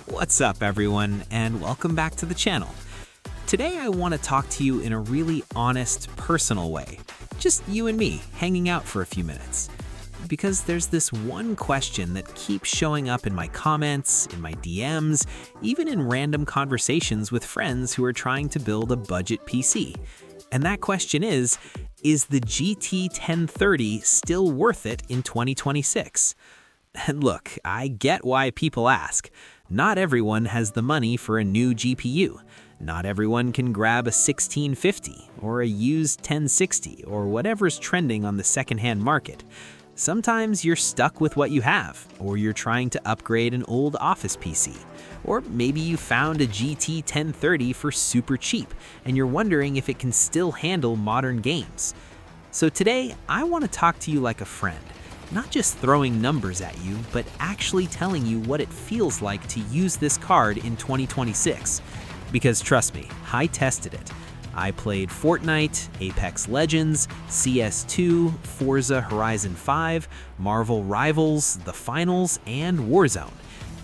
What's up everyone, and welcome back to the channel. Today I want to talk to you in a really honest, personal way. Just you and me, hanging out for a few minutes. Because there's this one question that keeps showing up in my comments, in my DMs, even in random conversations with friends who are trying to build a budget PC. And that question is the GT 1030 still worth it in 2026? And look, I get why people ask. Not everyone has the money for a new GPU. Not everyone can grab a 1650 or a used 1060 or whatever's trending on the secondhand market. Sometimes you're stuck with what you have, or you're trying to upgrade an old office PC. Or maybe you found a GT 1030 for super cheap and you're wondering if it can still handle modern games. So today, I want to talk to you like a friend. Not just throwing numbers at you, but actually telling you what it feels like to use this card in 2026. Because trust me, I tested it. I played Fortnite, Apex Legends, CS2, Forza Horizon 5, Marvel Rivals, The Finals, and Warzone.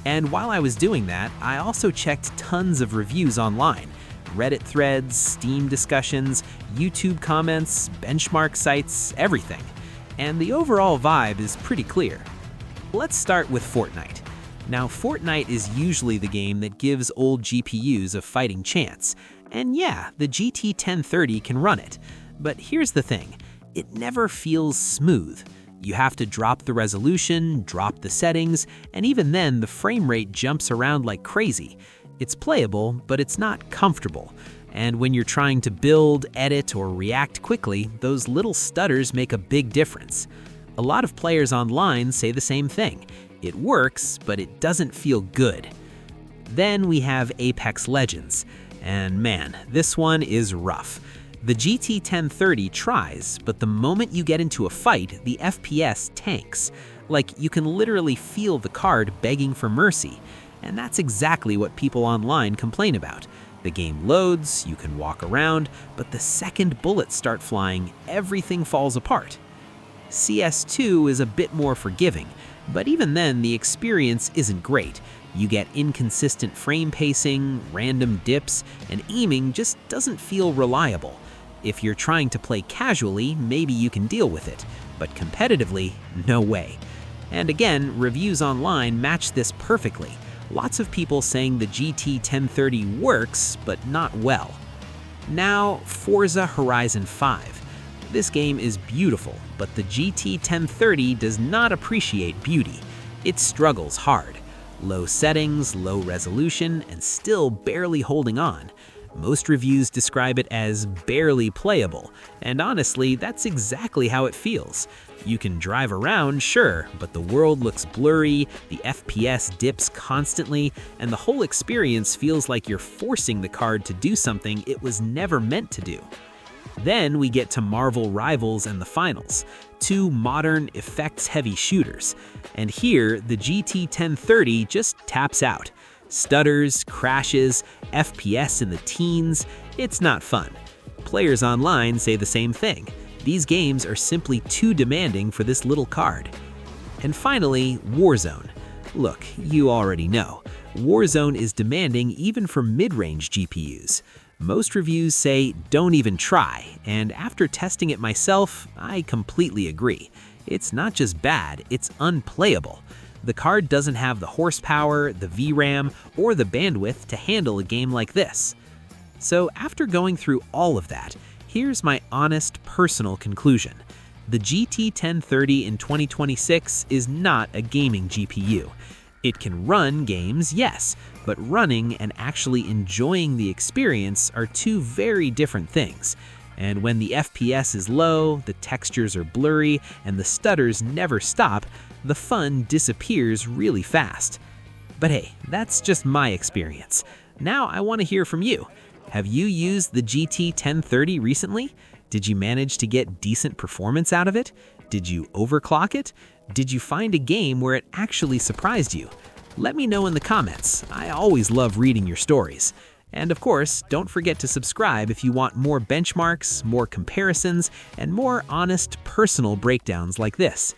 And while I was doing that, I also checked tons of reviews online. Reddit threads, Steam discussions, YouTube comments, benchmark sites, everything. And the overall vibe is pretty clear. Let's start with Fortnite. Now, Fortnite is usually the game that gives old GPUs a fighting chance. And yeah, the GT 1030 can run it. But here's the thing, it never feels smooth. You have to drop the resolution, drop the settings, and even then the frame rate jumps around like crazy. It's playable, but it's not comfortable. And when you're trying to build, edit, or react quickly, those little stutters make a big difference. A lot of players online say the same thing. It works, but it doesn't feel good. Then we have Apex Legends. And man, this one is rough. The GT 1030 tries, but the moment you get into a fight, the FPS tanks. Like, you can literally feel the card begging for mercy. And that's exactly what people online complain about. The game loads, you can walk around, but the second bullets start flying, everything falls apart. CS2 is a bit more forgiving, but even then the experience isn't great. You get inconsistent frame pacing, random dips, and aiming just doesn't feel reliable. If you're trying to play casually, maybe you can deal with it, but competitively, no way. And again, reviews online match this perfectly. Lots of people saying the GT 1030 works, but not well. Now, Forza Horizon 5. This game is beautiful, but the GT 1030 does not appreciate beauty. It struggles hard. Low settings, low resolution, and still barely holding on. Most reviews describe it as barely playable, and honestly, that's exactly how it feels. You can drive around, sure, but the world looks blurry, the FPS dips constantly, and the whole experience feels like you're forcing the card to do something it was never meant to do. Then we get to Marvel Rivals and The Finals, two modern, effects-heavy shooters. And here, the GT 1030 just taps out. Stutters, crashes, FPS in the teens, it's not fun. Players online say the same thing. These games are simply too demanding for this little card. And finally, Warzone. Look, you already know. Warzone is demanding even for mid-range GPUs. Most reviews say don't even try, and after testing it myself, I completely agree. It's not just bad, it's unplayable. The card doesn't have the horsepower, the VRAM, or the bandwidth to handle a game like this. So after going through all of that, here's my honest, personal conclusion. The GT 1030 in 2026 is not a gaming GPU. It can run games, yes, but running and actually enjoying the experience are two very different things. And when the FPS is low, the textures are blurry, and the stutters never stop, the fun disappears really fast. But hey, that's just my experience. Now I want to hear from you. Have you used the GT 1030 recently? Did you manage to get decent performance out of it? Did you overclock it? Did you find a game where it actually surprised you? Let me know in the comments. I always love reading your stories. And of course, don't forget to subscribe if you want more benchmarks, more comparisons, and more honest, personal breakdowns like this.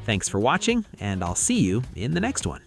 Thanks for watching, and I'll see you in the next one.